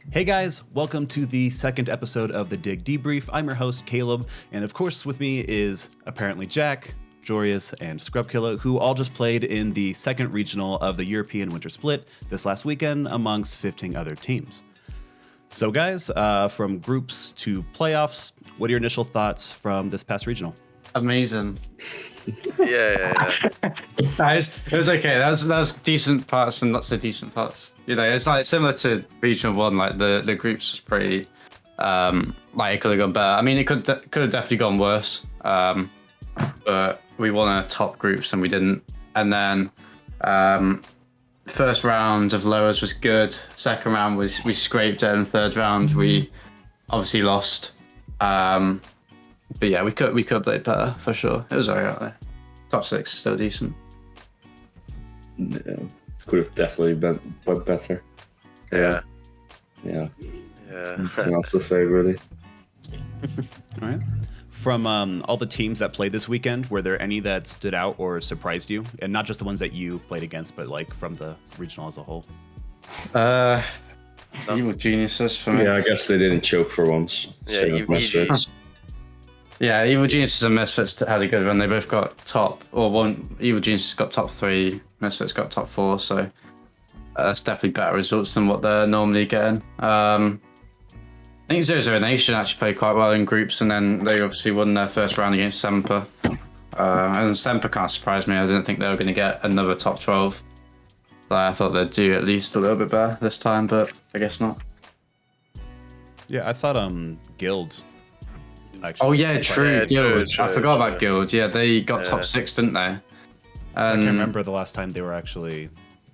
Hey guys, welcome to the second episode of the DIG Debrief. I'm your host, Caleb, and of course with me is ApparentlyJack, Joreuz, and Scrub Killa, who all just played in the second regional of the European Winter Split this last weekend amongst 15 other teams. So guys, from groups to playoffs, what are your initial thoughts from this past regional? Amazing. Yeah. It was okay. That was decent parts and not so decent parts. You know, it's like similar to Regional 1, like the groups was pretty like it could have gone better. I mean, it could have definitely gone worse. But we won our top groups and we didn't. And then first round of lowers was good. Second round was we scraped it, and third round we obviously lost. But yeah, we could have played better for sure. It was alright out there. Top 6 still decent. Yeah, could have definitely been better. Yeah. Nothing else to say really. All right. From all the teams that played this weekend, were there any that stood out or surprised you? And not just the ones that you played against, but like from the regional as a whole? Evil Geniuses for me. Yeah, I guess they didn't choke for once. Yeah, Same with Misfits. Yeah, Evil Geniuses and Misfits had a good run. They both got top, or one. Evil Geniuses got top 3, Misfits got top 4. So that's definitely better results than what they're normally getting. I think 0 Nation actually played quite well in groups, and then they obviously won their first round against Semper. And Semper kind of surprised me. I didn't think they were going to get another top 12. I thought they'd do at least a little bit better this time, but I guess not. Yeah, I thought Guild actually. Oh yeah, true. Yeah, Guild. true, I forgot true. about Guild. Yeah, they got top 6, didn't they? I can't remember the last time they were actually.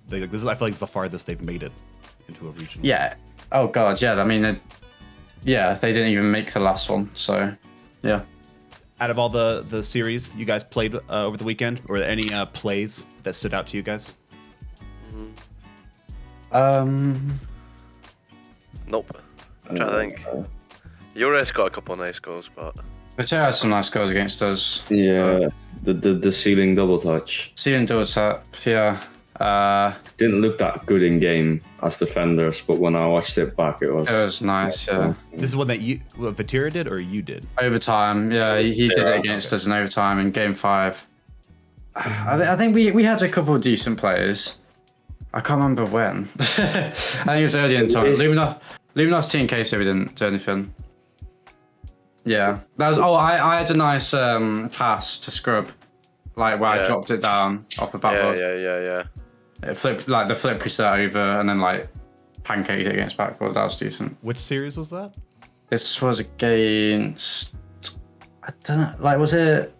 I feel like it's the farthest they've made it into a regional. Yeah. Oh god. Yeah. I mean, they didn't even make the last one. So, yeah. Out of all the series you guys played over the weekend, were there any plays that stood out to you guys? Nope. I'm trying to think. Joreuz got a couple of nice goals, but Queso had some nice goals against us. Yeah, the ceiling double touch Seeing double tap. Yeah. didn't look that good in game as defenders, but when I watched it back, it was. It was nice. Yeah. This is one that Vatira did or you did? Overtime. Yeah, he did it against us in overtime in game 5. I think we had a couple of decent players. I can't remember when. I think it was early in time. Luminos TeamQueso, we didn't do anything. Yeah, that was. Oh, I had a nice pass to Scrub, like where I dropped it down off the backboard. Yeah. It flipped, like the flip reset over, and then like pancaked it against backboard. That was decent. Which series was that? This was against. I don't know. Like, was it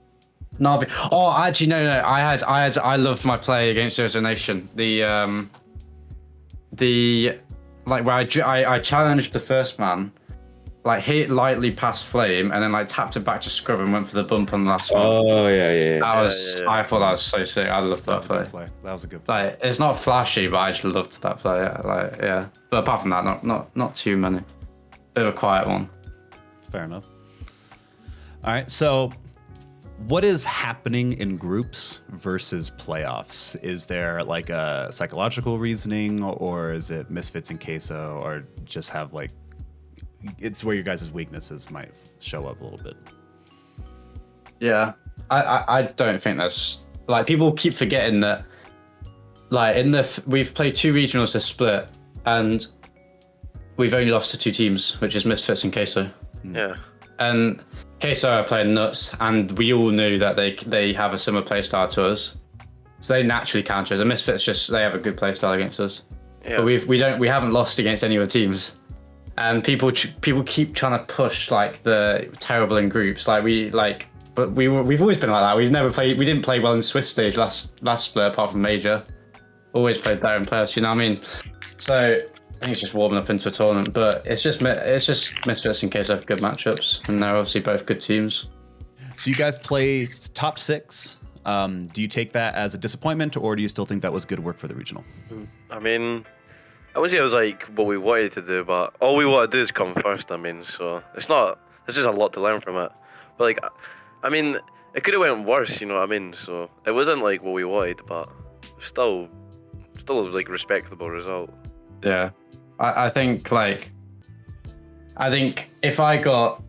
Navi? Oh, actually, no. I loved my play against 0 Nation. The like where I challenged the first man, like hit lightly past Flame, and then like tapped it back to Scrub and went for the bump on the last one. Oh yeah. That was. I thought that was so sick. I loved that play. That was a good play. Like, it's not flashy, but I just loved that play. Like, yeah. But apart from that, not too many. Bit of a quiet one. Fair enough. All right, so what is happening in groups versus playoffs? Is there like a psychological reasoning, or is it Misfits and Queso, or just have like it's where your guys' weaknesses might show up a little bit? Yeah, I don't think that's like, people keep forgetting that. Like we've played 2 regionals this split, and we've only lost to 2 teams, which is Misfits and Queso. Yeah. And Queso are playing nuts, and we all knew that they have a similar playstyle to us, so they naturally counter us. And Misfits they have a good playstyle against us. Yeah. But we haven't lost against any other teams. And people keep trying to push like the terrible in groups. But we've always been like that. We didn't play well in Swiss stage last split apart from major. Always played better in players, you know what I mean? So I think it's just warming up into a tournament. But it's just Misfits in case of good matchups, and they're obviously both good teams. So you guys placed top 6. Do you take that as a disappointment, or do you still think that was good work for the regional? I mean, I wouldn't say it was like what we wanted to do, but all we want to do is come first. I mean, so it's just a lot to learn from it. But like, I mean, it could have went worse, you know what I mean? So it wasn't like what we wanted, but still like respectable result. Yeah, I think like I think if I got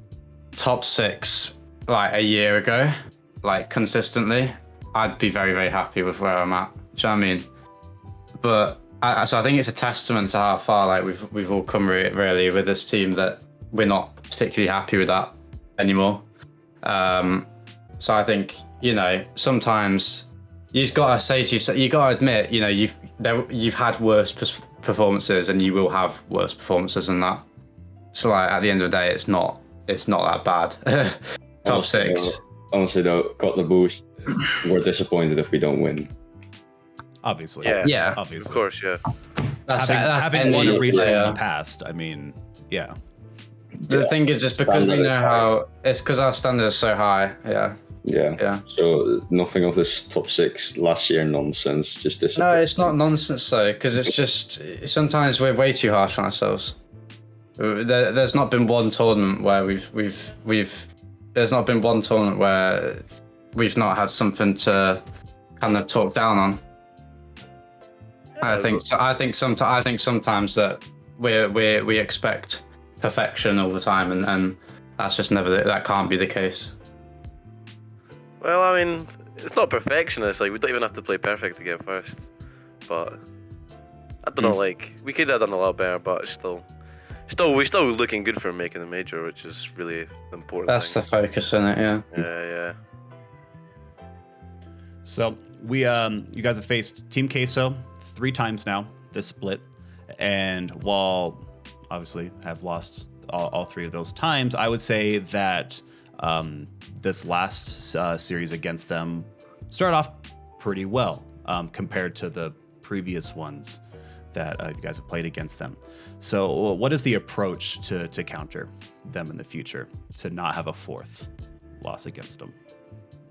top 6 like a year ago, like consistently, I'd be very, very happy with where I'm at. Do you know what I mean? But so I think it's a testament to how far like we've all come really with this team that we're not particularly happy with that anymore. So I think, you know, sometimes you just gotta say to yourself, you gotta admit, you know, you've had worse performances and you will have worse performances than that. So like at the end of the day, it's not that bad. Top 6. Honestly though, got the boost. We're disappointed if we don't win. Obviously. Yeah. Obviously. Of course, yeah. That's having won a region in player. the past, I mean, yeah. The thing is, it's because we know how it's because our standards are so high. Yeah. So nothing of this top 6 last year nonsense. Just this. No, it's not nonsense though, because it's just sometimes we're way too harsh on ourselves. There's not been one tournament where there's not been one tournament where we've not had something to kind of talk down on. I think sometimes that we expect perfection all the time, and that's just that can't be the case. Well, I mean, it's not perfection. It's like we don't even have to play perfect to get first. But I don't know. Like we could have done a lot better, but we're still looking good for making the major, which is really important. That's the focus in it. Yeah. Yeah. So you guys have faced TeamQueso 3 times now this split, and while obviously have lost all 3 of those times, I would say that this last series against them started off pretty well compared to the previous ones that you guys have played against them. So what is the approach to counter them in the future to not have a 4th loss against them?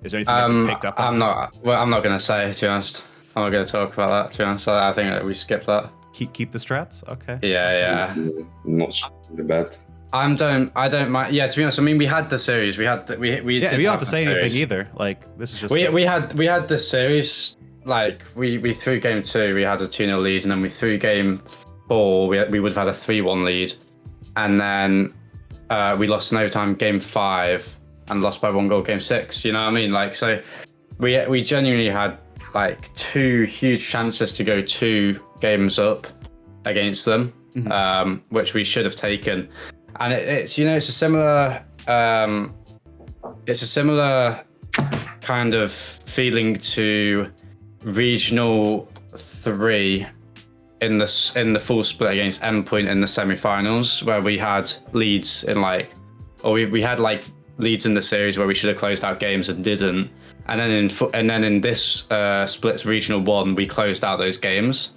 Is there anything that's picked up on? I'm not going to say, to be honest. I'm not going to talk about that, to be honest. I think that we skipped that. Keep the strats? Okay. Yeah. Not the bad. I don't mind. Yeah, to be honest, I mean, we had the series. We don't have to say anything either. Like, this is just... We had the series. Like, we threw game 2, we had a 2-0 lead, and then we threw game 4, we would have had a 3-1 lead. And then we lost in overtime game 5 and lost by 1 goal game 6. You know what I mean? Like, so we genuinely had like 2 huge chances to go 2 games up against them, which we should have taken. And it's a similar kind of feeling to Regional 3 in the full split against Endpoint in the semi-finals, where we had leads in we had like leads in the series where we should have closed out games and didn't, and then in this splits Regional 1 we closed out those games.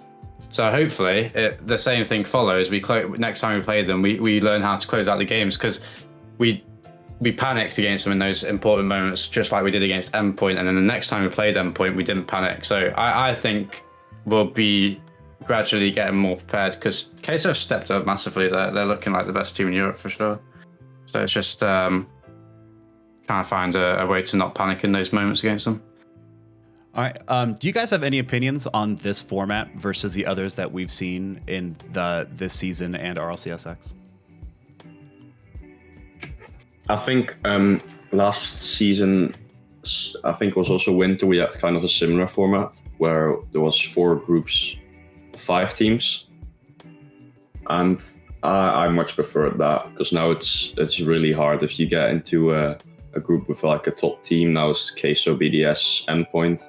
So hopefully the same thing follows. Next time we play them, we learn how to close out the games, because we panicked against them in those important moments, just like we did against Endpoint. And then the next time we played Endpoint, we didn't panic. So I think we'll be gradually getting more prepared, because Queso have stepped up massively. They're looking like the best team in Europe for sure. So it's just trying to find a way to not panic in those moments against them. All right. Do you guys have any opinions on this format versus the others that we've seen in this season and RLCSX? I think last season, I think it was also winter, we had kind of a similar format where there was 4 groups, 5 teams, and I much preferred that, because now it's really hard if you get into a group with like a top team. Now it's Queso, BDS, Endpoint.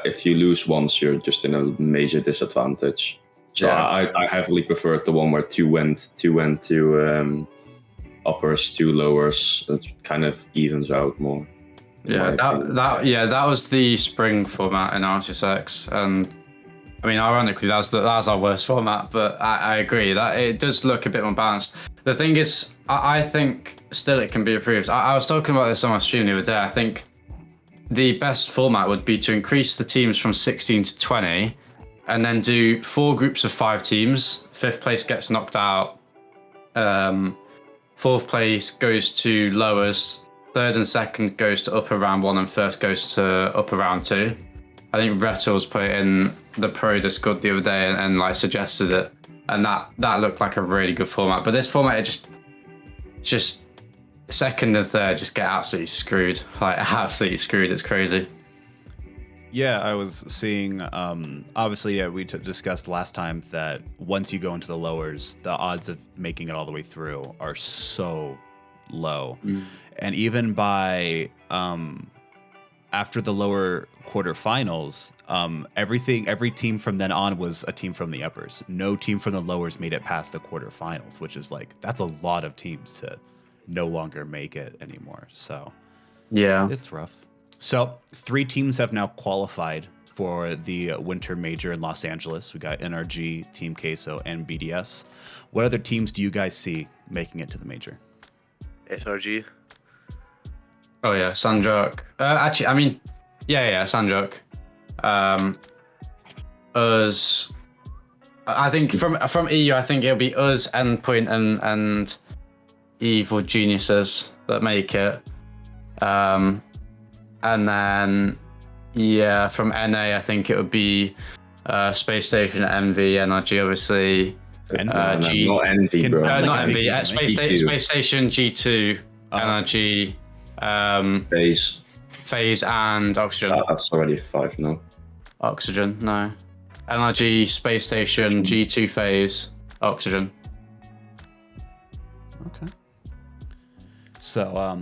If you lose once, you're just in a major disadvantage. So yeah. I heavily preferred the one where 2 went to uppers, 2 lowers. It kind of evens out more. Yeah, that was the spring format in RCSX, and I mean, ironically, that's our worst format. But I agree that it does look a bit more balanced. The thing is, I think still it can be improved. I was talking about this on my stream the other day. I think the best format would be to increase the teams from 16 to 20, and then do 4 groups of 5 teams. 5th place gets knocked out. 4th place goes to lowers. 3rd and 2nd goes to upper round 1, and 1st goes to upper round 2. I think Retals put it in the pro Discord the other day and like suggested it, and that looked like a really good format. But this format, just second and third just get absolutely screwed. Like absolutely screwed. It's crazy. Yeah, I was seeing, obviously, yeah, we discussed last time that once you go into the lowers, the odds of making it all the way through are so low. And even by after the lower quarterfinals, every team from then on was a team from the uppers. No team from the lowers made it past the quarterfinals, which is like, that's a lot of teams to no longer make it anymore. So Yeah. it's rough. So 3 teams have now qualified for the Winter Major in Los Angeles. We got NRG, TeamQueso, and BDS. What other teams do you guys see making it to the major? SRG. Oh yeah, Sandrock. Actually, I mean, yeah, Sandrock. Us. I think from EU, I think it'll be us, Endpoint, and Evil Geniuses that make it. And then, yeah, from NA, I think it would be Space Station, MV, NRG, obviously. G. Not Envy, bro. Not MV. Space Station, G2, NRG, Phase, and Oxygen. That's already 5 now. Oxygen, no. NRG, Space Station, G2, Phase, Oxygen. Okay. So,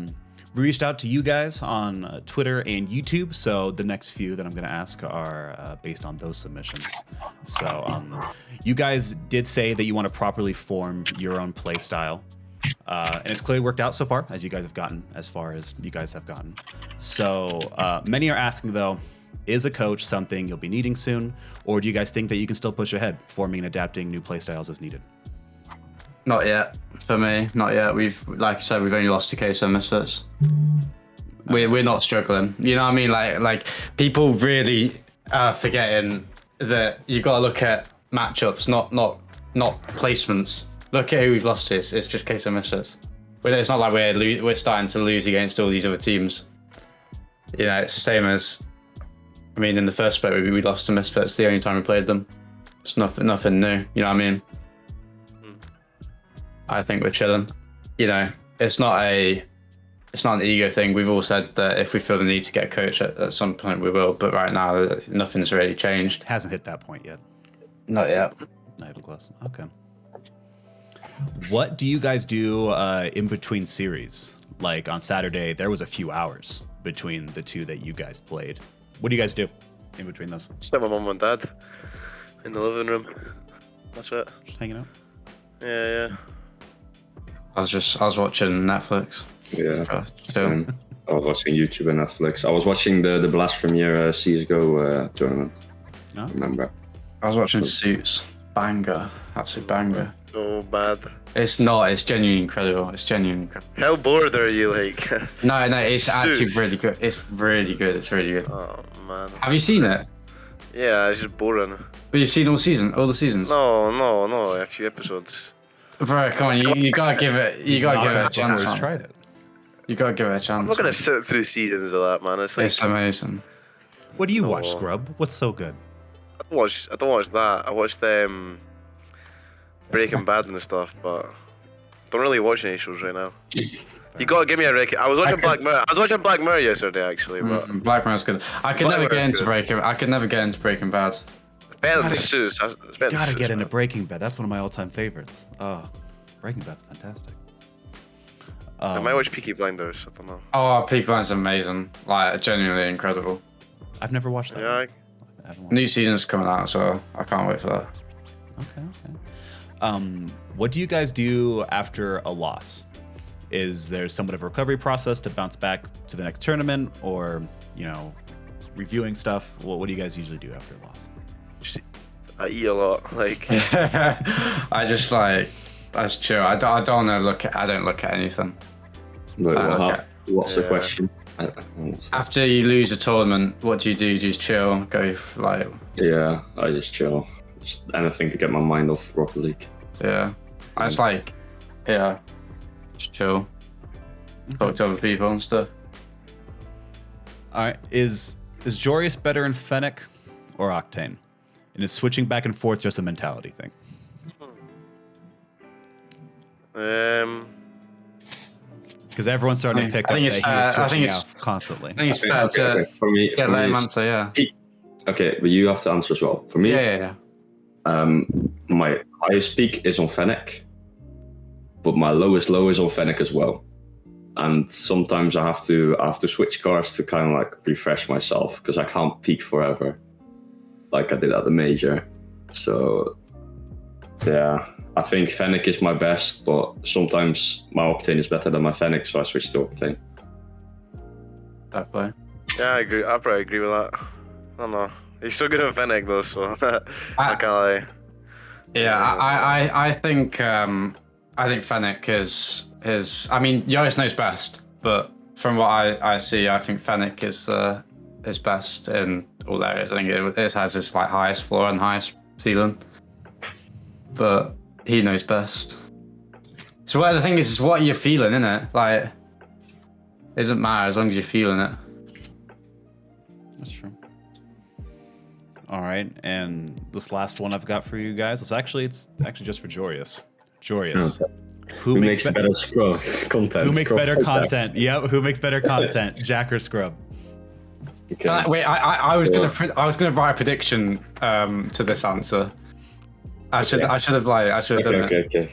we reached out to you guys on Twitter and YouTube, so the next few that I'm going to ask are based on those submissions. So you guys did say that you want to properly form your own play style, and it's clearly worked out so far, as you guys have gotten as far as you guys have gotten. So many are asking, though, is a coach something you'll be needing soon, or do you guys think that you can still push ahead, forming and adapting new play styles as needed? Not yet, for me. Not yet. Like I said, we've only lost to Queso Misfits. We're not struggling. You know what I mean? Like people really are forgetting that you got to look at matchups, not placements. Look at who we've lost to. It's just Queso Misfits. It's not like we're starting to lose against all these other teams. You know, it's the same as. I mean, in the first split, we lost to Misfits the only time we played them. It's nothing new. You know what I mean? I think we're chilling. You know, it's not an ego thing. We've all said that if we feel the need to get a coach at some point, we will. But right now, nothing's really changed. Hasn't hit that point yet. Not yet. Not even close. Okay. What do you guys do in between series? Like on Saturday, there was a few hours between the 2 that you guys played. What do you guys do in between those? Just with my mum and dad in the living room. That's it. Just hanging out? Yeah. I was watching Netflix. Yeah. So I was watching YouTube and Netflix. I was watching the Blasphemous CSGO tournament. Oh. Remember? I was watching Suits. Banger. Absolute banger. So bad. It's not. It's genuinely incredible. It's genuinely incredible. How bored are you, like? No, it's actually Suits. really good. It's really good. It's really good. Oh man. Have you seen it? Yeah, it's just boring. But you've seen all the seasons? No, a few episodes. Bro, come on, you gotta give it. You gotta give it a chance. Joreuz Man. tried it. You gotta give it a chance. I'm not gonna sit through seasons of that, man. It's like It's amazing. What do you watch, Oh. Scrub? What's so good? I don't watch that. I watched Breaking Bad and stuff, but don't really watch any shows right now. You gotta give me a rec. I was watching Black Mirror. I was watching Black Mirror yesterday, actually, but Black Mirror's good. I could Black never get Mirror's into good. Breaking. I could never get into Breaking Bad. it's better than Suits. It's better than Gotta Suits, get into man. Breaking Bad. That's one of my all-time favorites. Oh, Breaking Bad's fantastic. I might watch Peaky Blinders. I don't know. Oh, Peaky Blinders is amazing. Like genuinely incredible. I've never watched that. Yeah, one. I haven't watched New season's coming out as well. I can't wait for that. Okay. What do you guys do after a loss? Is there somewhat of a recovery process to bounce back to the next tournament, or reviewing stuff? What do you guys usually do after a loss? I eat a lot. Like I just chill. I don't look at anything. Wait, okay. What's the Yeah. question? I don't understand. After you lose a tournament, what do? You just chill, Yeah, I just chill. Just anything to get my mind off Rocket League. yeah. I just just chill, talk to other people and stuff. All right. Is Joreuz better in Fennec or Octane? And is switching back and forth just a mentality thing? Because everyone's starting to pick up that he's switching out constantly. I think it's fair to For me, let him answer, yeah. Okay, but you have to answer as well. For me, Yeah. My highest peak is on Fennec, but my lowest low is on Fennec as well. And sometimes I have to switch cars to kind of like refresh myself because I can't peak forever, like I did at the major. So yeah, I think Fennec is my best, but sometimes my Octane is better than my Fennec, so I switch to Octane. Fair play. Yeah, I agree. I probably agree with that. I don't know. He's so good at Fennec though, so I can't lie. Yeah, I think Fennec is. I mean, Joreuz knows best, but from what I see, I think Fennec is best in all areas. I think it has its like highest floor and highest ceiling, but he knows best. So what the thing is what you're feeling, innit? Like, it doesn't matter as long as you're feeling it. That's true. All right, and this last one I've got for you guys. It's actually just for Joreuz. Joreuz. Okay. Who makes better Scrub content? Who makes better content? Yep. Who makes better content? Jack or Scrub? Okay. Wait, I was gonna write a prediction to this answer. I should have done it. Okay. You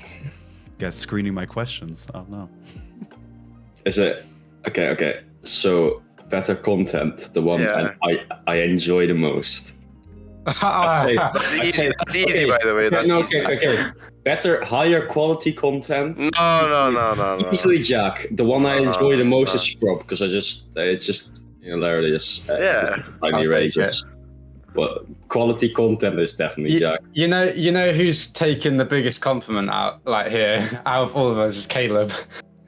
guys screening my questions. Oh no. Is it okay? So better content, the one I enjoy the most. That's easy, by the way. That's okay. Better, higher quality content. No. Easily Jack. The one I enjoy the most is Scrub because it's just hilarious. Tiny rages. But quality content is definitely Jack. You know who's taken the biggest compliment out out of all of us is Caleb.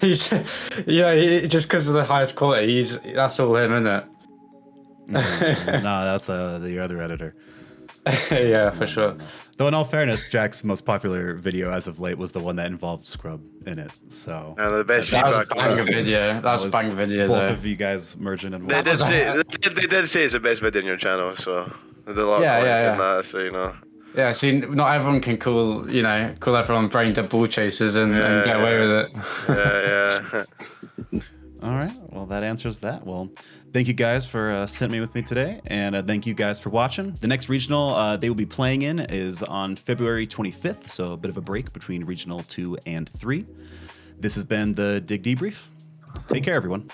He's just because of the highest quality. That's all him, isn't it? No, that's the other editor. Yeah, for sure. Though in all fairness, Jack's most popular video as of late was the one that involved Scrub in it. So the best that was feedback. a banger video. That was a banger video. Both of you guys merging and They did say it's the best video on your channel, so there's a lot of points in that. So you know. Yeah, see, not everyone can call everyone brain dead ball chasers and get away with it. Yeah. All right. Well, that answers that. Well, thank you guys for sitting me with me today, and thank you guys for watching. The next regional they will be playing in is on February 25th, so a bit of a break between regional 2 and 3. This has been the DIG Debrief. Take care, everyone.